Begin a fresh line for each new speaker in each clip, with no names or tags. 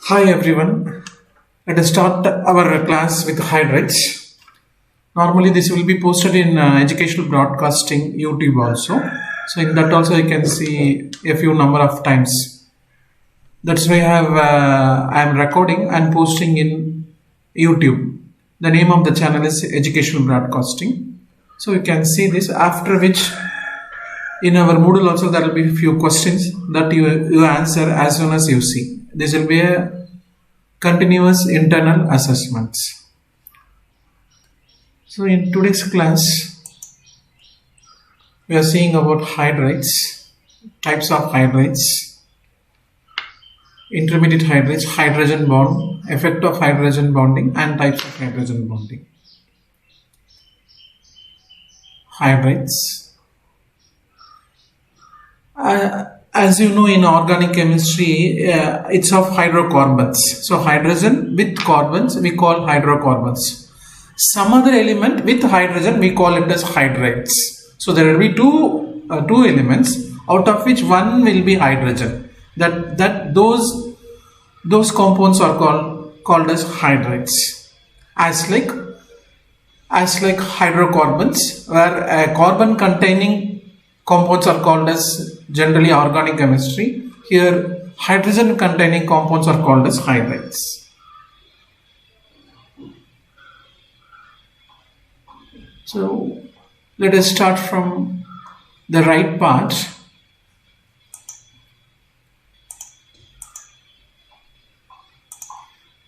Hi everyone. Let us start our class with hydrates. Normally this will be posted in educational broadcasting YouTube also. So in that also you can see a few number of times. That's why I am recording and posting in YouTube. The name of the channel is Educational Broadcasting. So you can see this, after which in our Moodle also there will be a few questions that you answer as soon as you see. This will be a continuous internal assessments. So in today's class, we are seeing about hydrates, types of hydrates, intermediate hydrates, hydrogen bond, effect of hydrogen bonding, and types of hydrogen bonding. Hydrates. As you know, in organic chemistry, it's of hydrocarbons. So hydrogen with carbons, we call hydrocarbons. Some other element with hydrogen, we call it as hydrates. So there will be two elements, out of which one will be hydrogen. Those compounds are called as hydrates. As like hydrocarbons, where carbon containing compounds are called as generally organic chemistry. Here hydrogen containing compounds are called as hydrates. So let us start from the right part.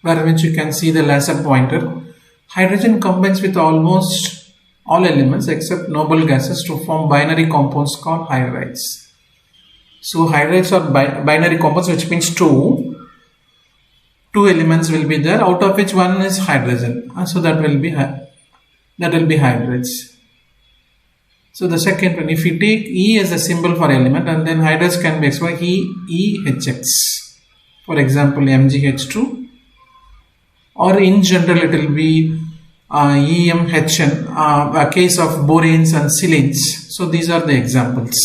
Where which you can see the laser pointer. Hydrogen combines with almost all elements except noble gases to form binary compounds called hydrates. So hydrates are binary compounds, which means two elements will be there, out of which one is hydrogen. So that will be hydrates. So the second one, if we take E as a symbol for element, and then hydrates can be expressed by EHX. For example, MgH2, or in general it will be EMHN, a case of boranes and silanes. So these are the examples.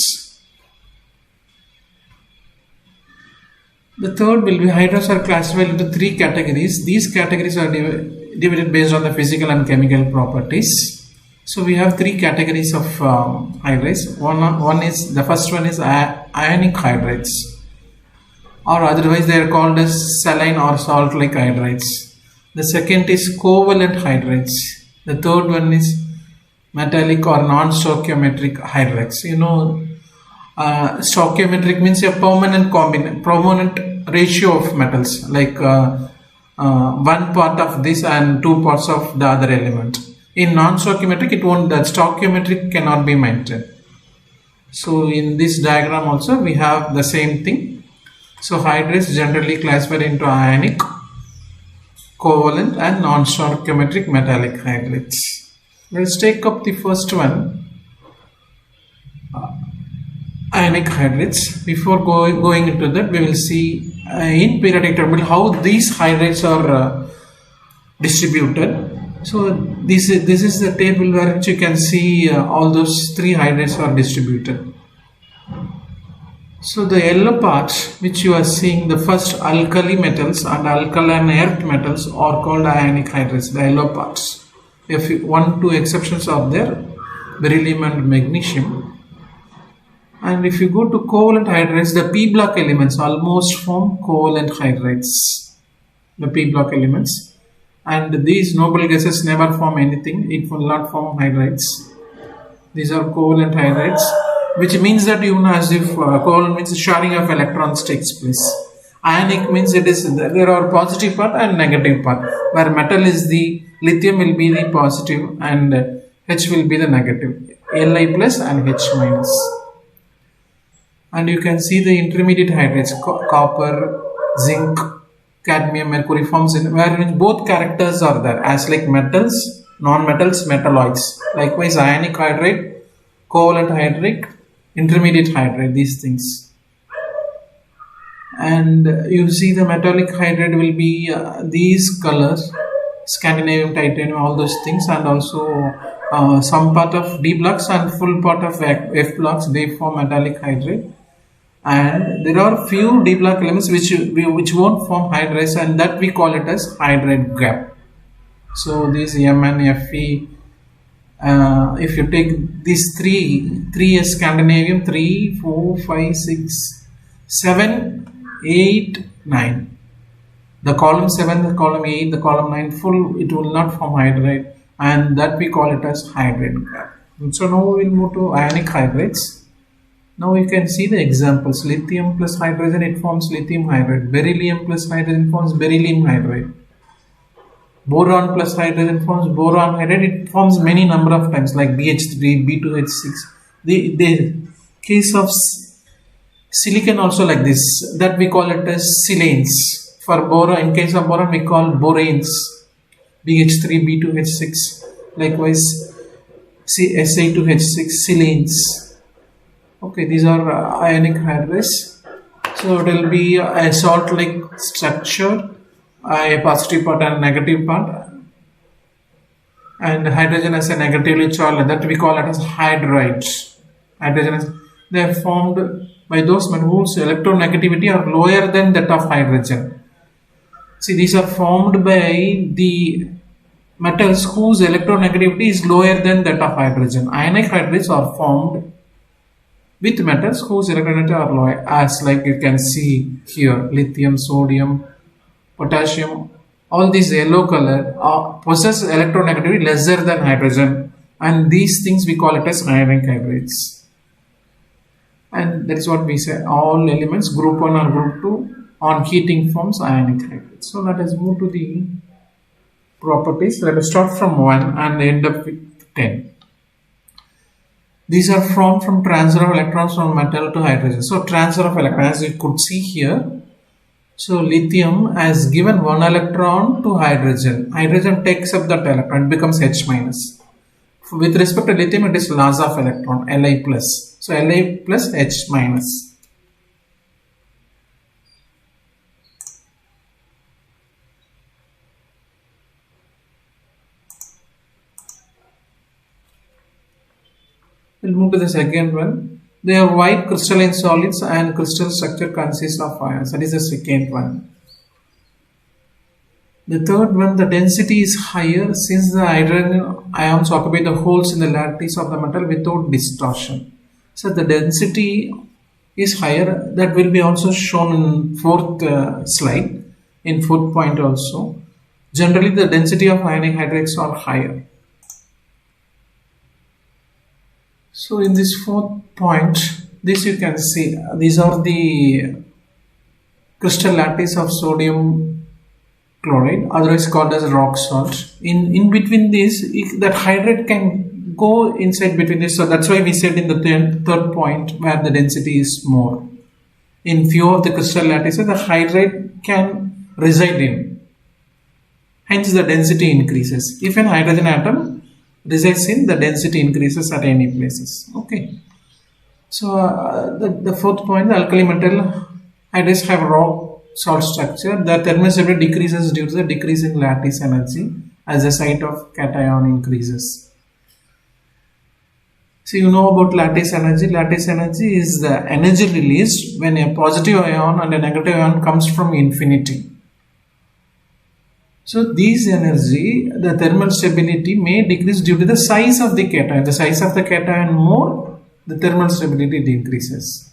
The third will be hydrates are classified into three categories. These categories are divided based on the physical and chemical properties. So we have three categories of hydrates. The first one is ionic hydrates, or otherwise they are called as saline or salt-like hydrates. The second is covalent hydrates. The third one is metallic or non-stoichiometric hydrates. You know, stoichiometric means a permanent ratio of metals, like one part of this and two parts of the other element. In non-stoichiometric, the stoichiometric cannot be maintained. So in this diagram also we have the same thing. So hydrates generally classified into ionic, covalent and non-stoichiometric metallic hydrates. Let's take up the first one, ionic hydrates. Before going into that, we will see in periodic table how these hydrates are distributed. So this is the table where you can see all those three hydrates are distributed. So the yellow part which you are seeing, the first alkali metals and alkaline earth metals are called ionic hydrates, the yellow parts. If two exceptions are there, beryllium and magnesium. And if you go to covalent hydrates, the p block elements almost form covalent hydrates, the p block elements. And these noble gases never form anything, it will not form hydrates. These are covalent hydrates, which means that as if covalent means sharing of electrons takes place. Ionic means there are positive part and negative part, where metal is the lithium will be the positive and H will be the negative, Li plus and H minus. And you can see the intermediate hydrates, copper, zinc, cadmium, mercury forms in where both characters are there, as like metals, non-metals, metalloids. Likewise ionic hydrate, covalent hydrate, intermediate hydrate, these things. And you see the metallic hydrate will be these colors, Scandinavium, titanium, all those things, and also some part of D blocks and full part of F blocks, they form metallic hydrate. and there are few d block elements which won't form hydrides, and that we call it as hydride gap. So these Mn, Fe, if you take these three as Scandinavian, 3, 4, 5, 6, 7, 8, 9. The column 7, the column 8, the column 9 full, it will not form hydride, and that we call it as hydride gap. So now we will move to ionic hydrides. Now you can see the examples. Lithium plus hydrogen, it forms lithium hydride. Beryllium plus hydrogen forms beryllium hydride. Boron plus hydrogen forms boron hydride. It forms many number of times, like BH3, B2H6. The case of silicon also like this, that we call it as silanes. For boron, in case of boron, we call boranes, BH3, B2H6. Likewise, Si2H6, silanes. Okay, these are ionic hydrides. So it will be a salt-like structure, a positive part and a negative part, and hydrogen as a negatively charged, that we call it as hydrides. Hydrogen, they are formed by those metals whose electronegativity are lower than that of hydrogen. See, these are formed by the metals whose electronegativity is lower than that of hydrogen. Ionic hydrides are formed with metals whose electronegativity are lower, as like you can see here, lithium, sodium, potassium. All these yellow color possess electronegativity lesser than hydrogen, and these things we call it as ionic hydrides. And that is what we say, all elements group 1 or group 2 on heating forms ionic hydrides. So let us move to the properties. Let us start from 1 and end up with 10. These are formed from transfer of electrons from metal to hydrogen. So transfer of electrons, as you could see here. So lithium has given 1 electron to hydrogen. Hydrogen takes up that electron, it becomes H minus. With respect to lithium, it is loss of electron, Li plus. So Li plus H minus. We'll move to the second one. They are white crystalline solids and crystal structure consists of ions. That is the second one. The third one, the density is higher since the hydrogen ions occupy the holes in the lattice of the metal without distortion. So the density is higher. That will be also shown in fourth slide, in fourth point also. Generally, the density of ionic hydrides are higher. So in this fourth point, this you can see, these are the crystal lattice of sodium chloride, otherwise called as rock salt. In between this, that hydride can go inside between this. So that's why we said in the third point where the density is more. In few of the crystal lattices, the hydride can reside in. Hence the density increases. If an hydrogen atom resides in, the density increases at any places. Okay. So the fourth point, the alkali metal hydrides have rock salt structure. The thermostability decreases due to the decrease in lattice energy as the site of cation increases. So you know about lattice energy. Lattice energy is the energy released when a positive ion and a negative ion comes from infinity. So these energy, the thermal stability may decrease due to the size of the cation. The size of the cation more, the thermal stability decreases.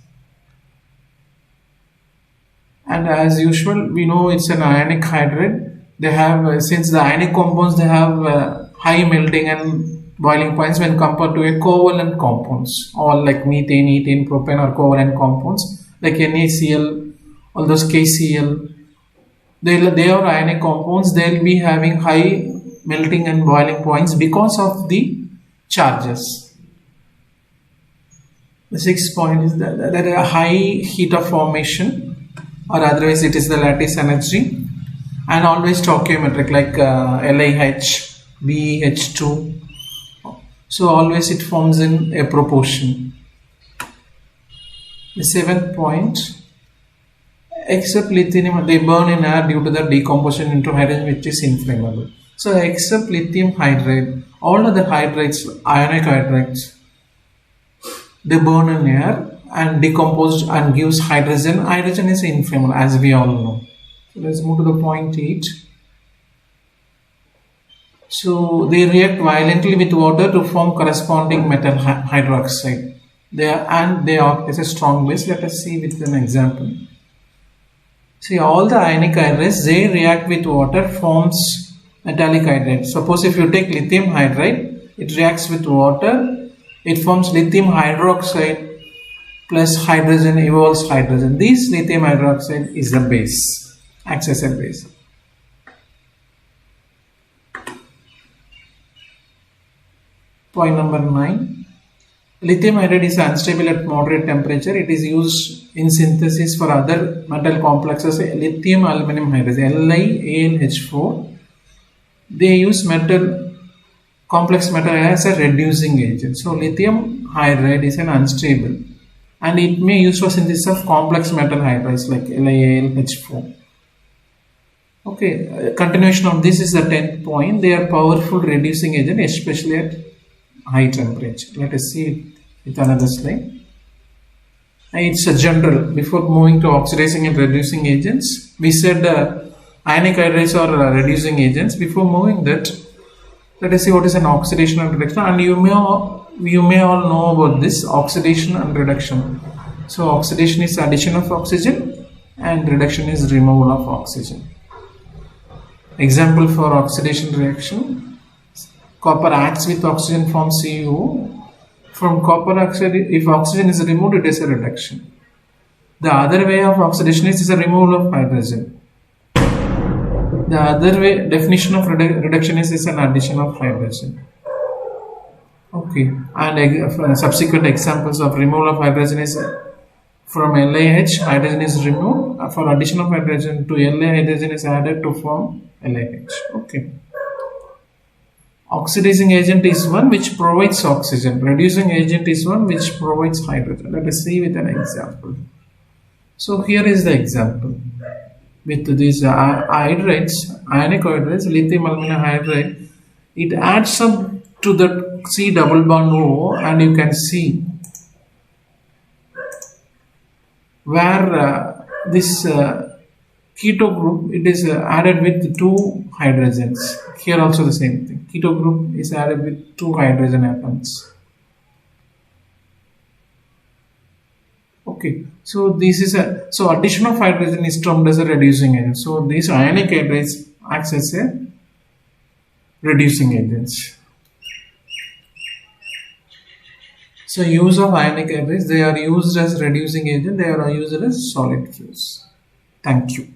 And as usual, we know it's an ionic hydride. They have, since the ionic compounds, they have high melting and boiling points when compared to a covalent compounds. All like methane, ethane, propane are covalent compounds. Like NaCl, all those KCl. They are ionic compounds. They will be having high melting and boiling points because of the charges. The sixth point is that there is a high heat of formation, or otherwise it is the lattice energy, and always stoichiometric like LiH, BH2. So always it forms in a proportion. The seventh point, except lithium, they burn in air due to the decomposition into hydrogen, which is inflammable. So except lithium hydride, all other hydrides, ionic hydrides, they burn in air and decomposed and gives hydrogen. Hydrogen is inflammable, as we all know. So let's move to the point 8. So they react violently with water to form corresponding metal hydroxide. They act as a strong base. Let us see with an example. See, all the ionic hydrides, they react with water, forms metallic hydride. Suppose if you take lithium hydride, it reacts with water, it forms lithium hydroxide plus hydrogen, evolves hydrogen. This lithium hydroxide is the base, acts as a base. Point number 9. Lithium hydride is unstable at moderate temperature. It is used in synthesis for other metal complexes, lithium aluminum hydride, LiAlH4. They use complex metal as a reducing agent. So lithium hydride is an unstable, and it may use for synthesis of complex metal hydrides like LiAlH4. Okay, continuation of this is the 10th point. They are powerful reducing agent, especially at high temperature. Let us see it with another slide. It's a general. Before moving to oxidizing and reducing agents, we said ionic hydrides are reducing agents. Before moving that, let us see what is an oxidation and reduction. And you may all know about this oxidation and reduction. So oxidation is addition of oxygen and reduction is removal of oxygen. Example for oxidation reaction: copper acts with oxygen, forms CuO. From copper oxide, if oxygen is removed, it is a reduction. The other way of oxidation is a removal of hydrogen. The other way, definition of reduction is an addition of hydrogen. Okay, and subsequent examples of removal of hydrogen is from LiH, hydrogen is removed. For addition of hydrogen to Li, hydrogen is added to form LiH. Okay. Oxidizing agent is one which provides oxygen. Reducing agent is one which provides hydrogen. Let us see with an example. So here is the example. With these hydrides, ionic hydrides, lithium aluminum hydride, it adds up to the C double bond O, and you can see where this keto group, it is added with 2 hydrogens. Here also the same thing. Keto group is added with 2 hydrogen atoms. Okay, so this is so addition of hydrogen is termed as a reducing agent. So these ionic hydrides acts as a reducing agents. So use of ionic hydrides, they are used as reducing agent, they are used as solid fuels. Thank you.